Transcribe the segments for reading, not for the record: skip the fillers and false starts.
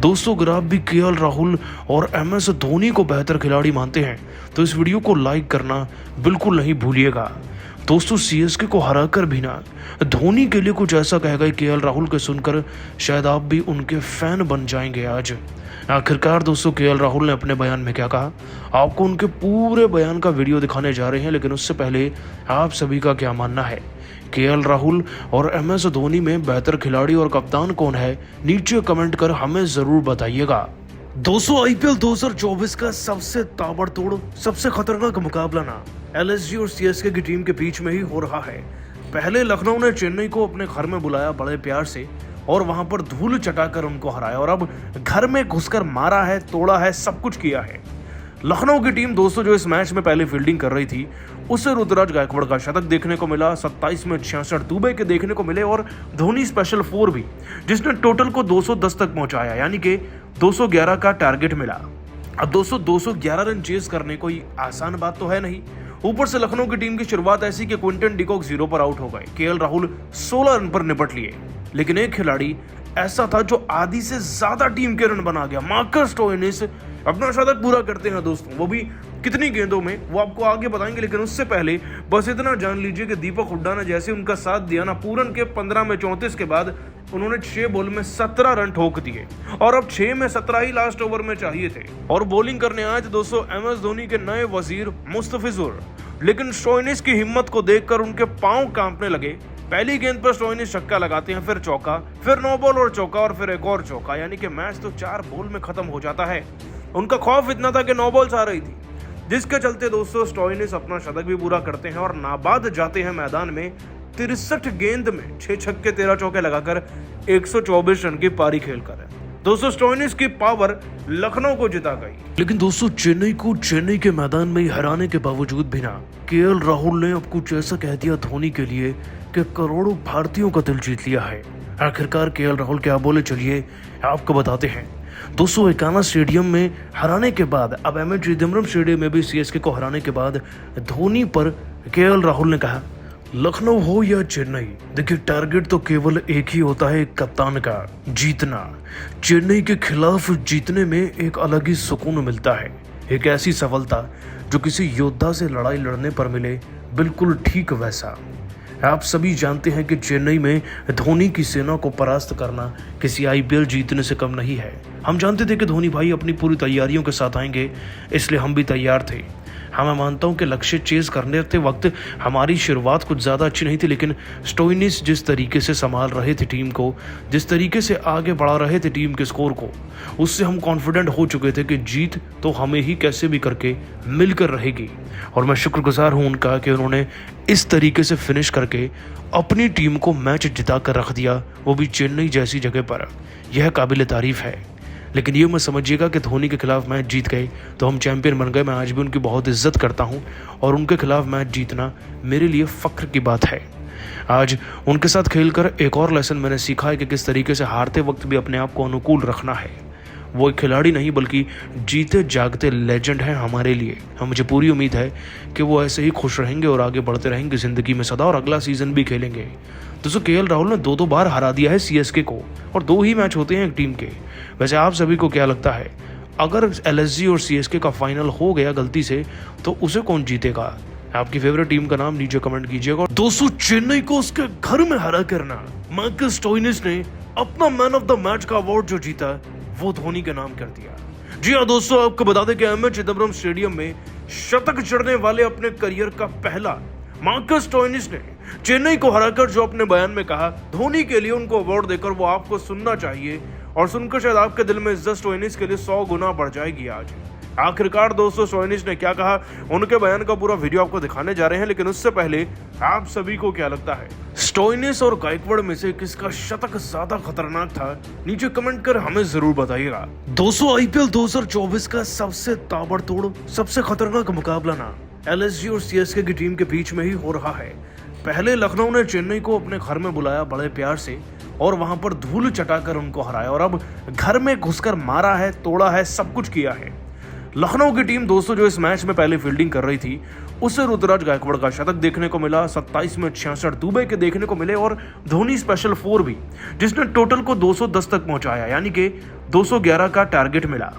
दोस्तों अगर आप भी केएल राहुल और एमएस धोनी को बेहतर खिलाड़ी मानते हैं तो इस वीडियो को लाइक करना बिल्कुल नहीं भूलिएगा। दोस्तों सीएसके को हराकर भी ना धोनी के लिए कुछ ऐसा कहेगा केएल राहुल के सुनकर शायद आप भी उनके फैन बन जाएंगे आज। आखिरकार दोस्तों केएल राहुल ने अपने बयान में क्या कहा, आपको उनके पूरे बयान का वीडियो दिखाने जा रहे हैं, लेकिन उससे पहले आप सभी का क्या मानना है, केएल राहुल और एमएस धोनी में बेहतर खिलाड़ी और कप्तान कौन है, नीचे कमेंट कर हमें जरूर बताइएगा। दोस्तों आईपीएल 2024 का सबसे ताबड़तोड़ सबसे खतरनाक मुकाबला ना एलएसजी और सीएसके की टीम के बीच में ही हो रहा है। पहले लखनऊ ने चेन्नई को अपने घर में बुलाया बड़े प्यार से और वहां पर धूल चटाकर उनको हराया और अब घर में घुसकर मारा है, तोड़ा है, सब कुछ किया है। लखनऊ की टीम दोस्तों जो इस मैच में पहले फील्डिंग कर रही थी उसे रुद्राज गायकवाड़ का शतक देखने को मिला, 27 में 66 दुबे के देखने को मिले और धोनी स्पेशल 4 भी, जिसने टोटल को 210 तक पहुंचाया, यानी कि 211 का टारगेट मिला। अब दोस्तों 211 रन चेस करने कोई आसान बात तो है नहीं। ऊपर से लखनऊ की टीम की शुरुआत ऐसी कि क्विंटन डिकॉक 0 पर आउट हो गए, केएल राहुल 16 रन पर निपट लिए, लेकिन एक खिलाड़ी ऐसा था जो आधी से ज्यादा टीम के रन बना गया। मार्कस स्टोइनिस अपना शतक पूरा करते हैं दोस्तों, वो भी कितनी गेंदों में वो आपको आगे बताएंगे, लेकिन उससे पहले बस इतना जान लीजिए कि दीपक हुड्डा ने जैसे उनका साथ दिया ना, पूरन के 15 में 34 के बाद उन्होंने 6 बॉल में 17 रन ठोक दिए और अब 6 में 17 ही लास्ट ओवर में चाहिए थे। और बॉलिंग करने आज दोस्तों एमएस धोनी के नए वजीर मुस्तफिजुर, लेकिन स्टोइनिस की हिम्मत को देखकर उनके पांव कांपने लगे। पहली गेंद पर स्टोइनिस छक्का लगाते हैं, फिर चौका, फिर 9 बॉल और चौका और फिर एक और चौका, यानी कि मैच तो 4 बॉल में खत्म हो जाता है। उनका खौफ इतना था कि 9 बॉल्स आ रही थी, जिसके चलते दोस्तों स्टोइनिस अपना शतक भी पूरा करते हैं और नाबाद जाते हैं मैदान में 63 गेंद में 6 छक्के 13 चौके लगाकर 124 रन की पारी खेलकर। दोस्तों स्टोइनिस की पावर लखनऊ को जिता गई, लेकिन दोस्तों चेन्नई को चेन्नई के मैदान में हराने के बावजूद भी ना केएल राहुल ने अब कुछ ऐसा कह दिया धोनी के लिए कि करोड़ों भारतीयों का दिल जीत लिया है। आखिरकार केएल राहुल क्या बोले, चलिए आपको बताते हैं। दोस्तों एकाना स्टेडियम में हराने के बाद अब एमए चिदम्बरम स्टेडियम में भी सीएसके को हराने के बाद धोनी पर केएल राहुल ने कहा, लखनऊ हो या चेन्नई, देखिए टारगेट तो केवल एक ही होता है, कप्तान का, जीतना। चेन्नई के खिलाफ जीतने में एक अलग ही सुकून मिलता है, एक ऐसी सफलता जो किसी योद्धा से लड़ाई लड़ने पर मिले, बिल्कुल ठीक वैसा। आप सभी जानते हैं कि चेन्नई में धोनी की सेना को परास्त करना किसी आईपीएल जीतने से कम नहीं है। हम जानते थे कि धोनी भाई अपनी पूरी तैयारियों के साथ आएंगे, इसलिए हम भी तैयार थे। मैं मानता हूं कि लक्ष्य चेज करने वक्त हमारी शुरुआत कुछ ज़्यादा अच्छी नहीं थी, लेकिन स्टोइनिस जिस तरीके से संभाल रहे थे टीम को, जिस तरीके से आगे बढ़ा रहे थे टीम के स्कोर को, उससे हम कॉन्फिडेंट हो चुके थे कि जीत तो हमें ही कैसे भी करके मिलकर रहेगी। और मैं शुक्रगुजार हूं उनका कि उन्होंने इस तरीके से फिनिश करके अपनी टीम को मैच जिता कर रख दिया, वो भी चेन्नई जैसी जगह पर। यह काबिल तारीफ है। लेकिन ये मत समझिएगा कि धोनी के खिलाफ मैच जीत गए तो हम चैंपियन बन गए। मैं आज भी उनकी बहुत इज्जत करता हूं और उनके खिलाफ मैच जीतना मेरे लिए फ़ख्र की बात है। आज उनके साथ खेलकर एक और लेसन मैंने सीखा है कि किस तरीके से हारते वक्त भी अपने आप को अनुकूल रखना है। वो एक खिलाड़ी नहीं बल्कि जीते जागते लेजेंड हैं हमारे लिए। मुझे पूरी उम्मीद है कि वो ऐसे ही खुश रहेंगे और आगे बढ़ते रहेंगे ज़िंदगी में सदा, और अगला सीज़न भी खेलेंगे। दोस्तों केएल राहुल ने 2 बार हरा दिया है सीएसके को और 2 ही मैच होते हैं एक टीम के। वैसे आप सभी को क्या लगता है, अगर एलएसजी और सीएसके का फाइनल हो गया गलती से तो उसे कौन जीतेगा? आपकी फेवरेट टीम का नाम नीचे कमेंट कीजिएगा। दोस्तों चेन्नई को उसके घर में हरा करना, मार्कस स्टोइनिस ने अपना मैन ऑफ द मैच का अवार्ड जो जीता वो धोनी के नाम कर दिया। जी हाँ दोस्तों, आपको बता दें कि एमए चिदम्बरम स्टेडियम में शतक जड़ने वाले अपने करियर का पहला मार्कस स्टोइनिस ने चेन्नई को हराकर जो अपने बयान में कहा, धोनी के लिए उनको अवार्ड देकर वो आपको सुनना चाहिए और सुनकर शायद आपके दिल में इज्जत स्टोइनिस के लिए 100 गुना बढ़ जाएगी आज। आखिरकार दोस्तों स्टोइनिस ने क्या कहा, उनके बयान का पूरा वीडियो आपको दिखाने जा रहे हैं, लेकिन उससे पहले आप सभी को क्या लगता है, स्टोइनिस और गायकवाड़ में से किसका शतक ज्यादा खतरनाक था? नीचे कमेंट कर हमें जरूर बताइएगा। दोस्तों आईपीएल 2024 का सबसे ताबड़तोड़ सबसे खतरनाक मुकाबला ना एलएसजी और सीएसके की टीम के बीच में ही हो रहा है। पहले लखनऊ ने चेन्नई को अपने घर में बुलाया बड़े प्यार से और वहां पर धूल चटाकर उनको हराया और अब घर में घुसकर मारा है, तोड़ा है, सब कुछ किया है। लखनऊ की टीम दोस्तों जो इस मैच में पहले फील्डिंग कर रही थी, उसे ऋतुराज गायकवाड़ का शतक देखने को मिला, 27 में 66 दुबे के देखने को मिले और धोनी स्पेशल 4 भी, जिसने टोटल को 210 तक पहुंचाया, यानी कि 211 का टारगेट मिला।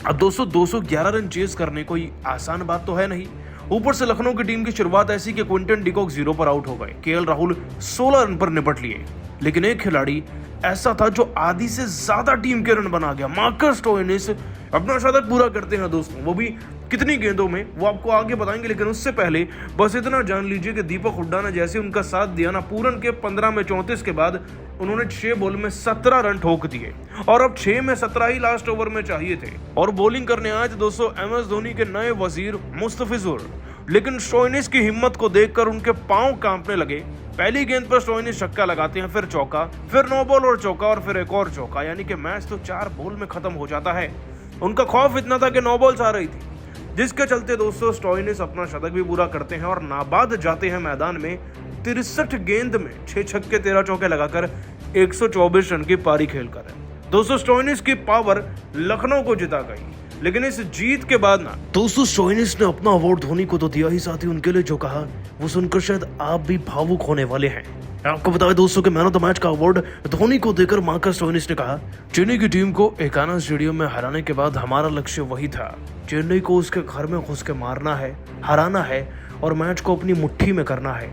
अब दोस्तों 211 रन चेज करने कोई आसान बात तो है नहीं। ऊपर से लखनऊ की टीम की शुरुआत ऐसी कि क्विंटन डिकॉक 0 पर आउट हो गए, केएल राहुल 16 रन पर निपट लिए, लेकिन एक खिलाड़ी ऐसा था जो आधी से ज्यादा टीम के रन बना गया। मार्कस स्टोइनिस अपना शतक पूरा करते हैं दोस्तों, वो भी कितनी गेंदों में, वो आपको आगे बताएंगे, लेकिन उससे पहले बस इतना जान लीजिए कि दीपक हुड्डा ने जैसे उनका साथ दिया ना, पूरन के 15 में 34 के बाद उन्होंने 6 बॉल में 17 रन ठोक दिए और अब 6 में 17 ही लास्ट ओवर में चाहिए थे। और बॉलिंग करने आज दोस्तों MS धोनी के नए वजीर मुस्तफिजुर, लेकिन स्टोइनिस की हिम्मत को देखकर उनके पांव कांपने लगे। पहली गेंद पर स्टोइनिस छक्का लगाते हैं, फिर चौका, फिर 9 बॉल और चौका और फिर एक और चौका, यानी कि मैच तो 4 बॉल में खत्म हो जाता है। उनका खौफ इतना था कि 9 बॉल्स आ रही थी, जिसके चलते दोस्तों स्टोइनिस अपना शतक भी पूरा करते हैं और नाबाद जाते हैं मैदान में 63 गेंद में 6 छक्के 13 चौके लगाकर 124 रन की पारी खेलकर। दोस्तों स्टोइनिस की पावर लखनऊ को जिता गई, लेकिन इस जीत के बाद ना दोस्तों स्टोइनिस ने अपना अवार्ड धोनी को तो दिया ही, साथ ही उनके लिए जो कहा वो सुनकर शायद आप भी भावुक होने वाले हैं। आपको बताएं दोस्तों कि मैन ऑफ द मैच का अवार्ड धोनी को देकर मार्कस स्टोइनिस ने कहा, चेन्नई की टीम को एकाना स्टेडियम में हराने के बाद हमारा लक्ष्य वही था, चेन्नई को उसके घर में घुस के मारना है, हराना है और मैच को अपनी मुट्ठी में करना है।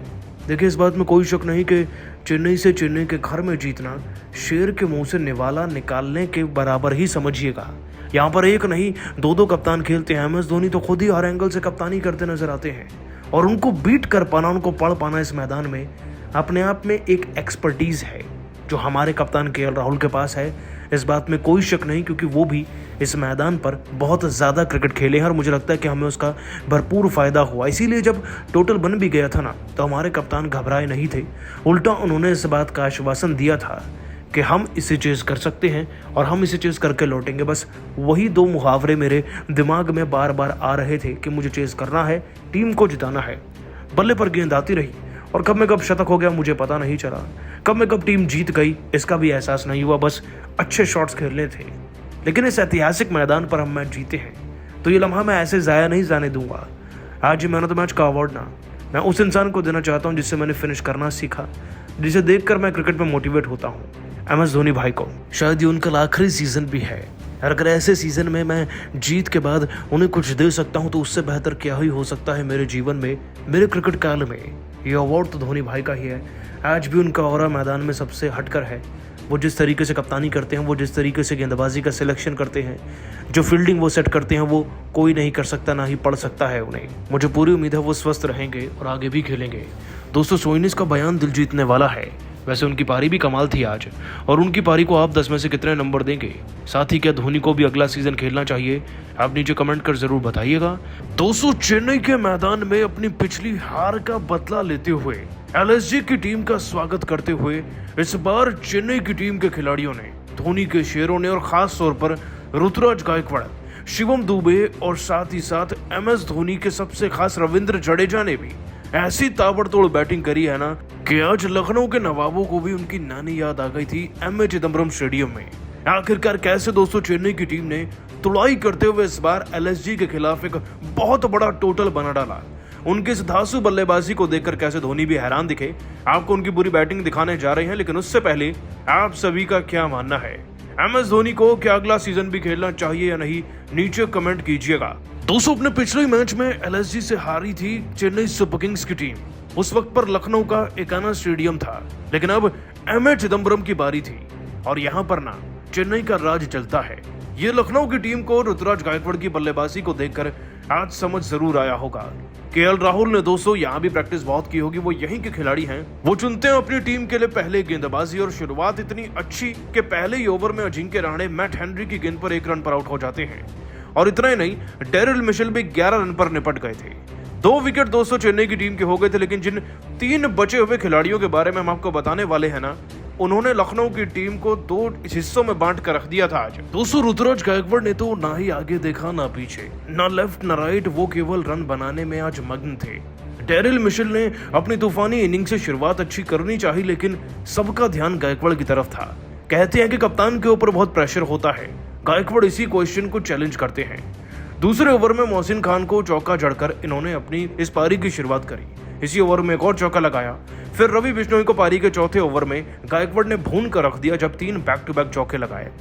देखिए इस बात में कोई शक नहीं कि चेन्नई से चेन्नई के घर में जीतना शेर के मुंह से निवाला निकालने के बराबर ही समझिएगा। यहाँ पर एक नहीं 2-2 कप्तान खेलते हैं। MS धोनी तो खुद ही हर एंगल से कप्तानी करते नजर आते हैं और उनको बीट कर पाना, उनको पढ़ पाना इस मैदान में अपने आप में एक एक्सपर्टीज है जो हमारे कप्तान केएल राहुल के पास है। इस बात में कोई शक नहीं, क्योंकि वो भी इस मैदान पर बहुत ज़्यादा क्रिकेट खेले हैं और मुझे लगता है कि हमें उसका भरपूर फ़ायदा हुआ। इसीलिए जब टोटल बन भी गया था ना, तो हमारे कप्तान घबराए नहीं थे, उल्टा उन्होंने इस बात का आश्वासन दिया था कि हम इसे चेज़ कर सकते हैं और हम इसे चेज़ करके लौटेंगे। बस वही 2 मुहावरे मेरे दिमाग में बार बार आ रहे थे कि मुझे चेज़ करना है, टीम को जिताना है। बल्ले पर गेंद आती रही और कब में कब शतक हो गया मुझे पता नहीं चला, कब में कब टीम जीत गई इसका भी एहसास नहीं हुआ। बस अच्छे शॉट्स खेलने थे, लेकिन इस ऐतिहासिक मैदान पर हम मैच जीते हैं, तो ये लम्हा मैं ऐसे ज़ाया नहीं जाने दूंगा। आज मैन ऑफ द मैच का अवार्ड ना मैं उस इंसान को देना चाहता हूँ जिससे मैंने फिनिश करना सीखा, जिसे देखकर मैं क्रिकेट में मोटिवेट होता हूँ, MS धोनी भाई को। शायद ये उनका आखिरी सीजन भी है, और अगर ऐसे सीजन में मैं जीत के बाद उन्हें कुछ दे सकता हूँ तो उससे बेहतर क्या ही हो सकता है मेरे जीवन में, मेरे क्रिकेट काल में। ये अवार्ड तो धोनी भाई का ही है। आज भी उनका ऑरा मैदान में सबसे हटकर है। वो जिस तरीके से कप्तानी करते हैं, वो जिस तरीके से गेंदबाजी का सिलेक्शन करते हैं, जो फील्डिंग वो सेट करते हैं, वो कोई नहीं कर सकता, ना ही पढ़ सकता है उन्हें। मुझे पूरी उम्मीद है वो स्वस्थ रहेंगे और आगे भी खेलेंगे। दोस्तों स्टोइनिस का बयान दिल जीतने वाला है। वैसे उनकी पारी भी कमाल थी आज, और उनकी पारी को आप 10 में से कितने नंबर देंगे? साथ ही क्या धोनी को भी अगला सीजन खेलना चाहिए? आप नीचे कमेंट कर जरूर बताइएगा। दोस्तों चेन्नई के मैदान में अपनी पिछली हार का बदला लेते हुए LSG की टीम का स्वागत करते हुए इस बार चेन्नई की टीम के खिलाड़ियों ने, धोनी के शेरों ने और खास तौर पर ऋतुराज गायकवाड़, शिवम दुबे और साथ ही साथ MS धोनी के सबसे खास रविंद्र जडेजा ने भी ऐसी ताबड़तोड़ बैटिंग करी है ना कि आज लखनऊ के नवाबों को भी उनकी नानी याद आ गई थी MA चिदम्बरम स्टेडियम में। आखिरकार कैसे दोस्तों चेन्नई की टीम ने तुड़ाई करते हुए इस बार LSG के खिलाफ एक बहुत बड़ा टोटल बना डाला। उनकी इस धांसू बल्लेबाजी को देखकर कैसे धोनी भी हैरान दिखे। आपको उनकी बुरी बैटिंग दिखाने जा रहे हैं, लेकिन उससे पहले आप सभी का क्या मानना है? MS धोनी को क्या अगला सीजन भी खेलना चाहिए या नहीं? नीचे कमेंट कीजिएगा। दोस्तों अपने पिछले मैच में LSG से हारी थी चेन्नई सुपर किंग्स की टीम। उस वक्त पर लखनऊ का एकाना स्टेडियम था, लेकिन अब MA चिदम्बरम की बारी थी और यहाँ पर ना चेन्नई का राज चलता है। ये लखनऊ की टीम को ऋतुराज गायकवाड़ की बल्लेबाजी को देखकर आज समझ जरूर आया होगा। केएल राहुल ने दोस्तों यहाँ भी प्रैक्टिस बहुत की होगी, वो यहीं के खिलाड़ी हैं। वो चुनते हैं अपनी टीम के लिए पहले गेंदबाजी और शुरुआत इतनी अच्छी कि पहले ही ओवर में अजिंक्य रहाणे मैट हेनरी की गेंद पर 1 रन पर आउट हो जाते हैं। और इतना ही नहीं, डेरिल मिशेल भी 11 रन पर निपट गए थे। 2 विकेट दोस्तों चेन्नई की टीम के हो गए थे, लेकिन जिन 3 बचे हुए खिलाड़ियों के बारे में हम आपको बताने वाले हैं ना, उन्होंने लखनऊ की टीम को 2 हिस्सों में बांट कर रख दिया था आज। दोस्तों ऋतुराज गायकवाड़ ने तो ना ही आगे देखा ना पीछे, ना लेफ्ट ना राइट, वो केवल रन बनाने में आज मग्न थे। डेरिल मिशेल ने अपनी तूफानी इनिंग से शुरुआत अच्छी करनी चाहिए, लेकिन सबका ध्यान गायकवाड़ की तरफ था। कहते हैं कि कप्तान के ऊपर बहुत प्रेशर होता है। गायकवाड़ इसी क्वेश्चन को चैलेंज करते हैं। दूसरे ओवर में मोहसिन खान को चौका जड़कर इन्होंने अपनी इस पारी की शुरुआत करी। इसी ओवर में एक और चौका लगाया। फिर रवि बिश्नोई को पारी के चौथे ओवर में गायकवाड़ ने भून कर रख दिया जब 3 बैक टू बैक चौके लगाए।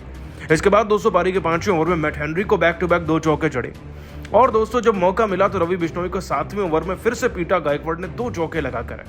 इसके बाद दोस्तों पारी के 5वें ओवर में मैट हेनरी को बैक टू बैक 2 चौके जड़े और दोस्तों जब मौका मिला तो रवि बिश्नोई को 7वें ओवर में फिर से पीटा गायकवाड़ ने 2 चौके लगाकर।